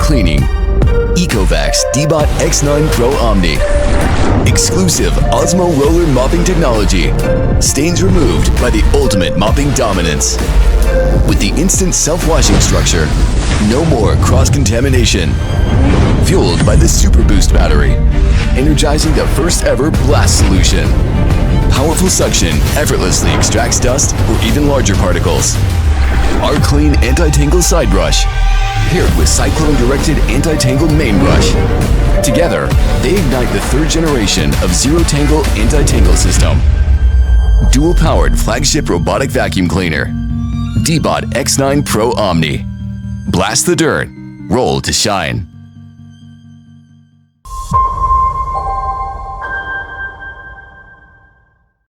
cleaning. ECOVACS DEEBOT X9 Pro Omni. Exclusive OZMO roller mopping technology. Stains removed by the ultimate mopping dominance. With the instant self-washing structure, no more cross-contamination. Fueled by the Super Boost battery, energizing the first ever blast solution. Powerful suction effortlessly extracts dust or even larger particles. Our clean anti-tangle side brush, paired with cyclone-directed anti-tangle main brush. Together, they ignite the third generation of ZeroTangle anti-tangle system. Dual-powered flagship robotic vacuum cleaner. DEEBOT X9 Pro Omni. Blast the dirt, roll to shine.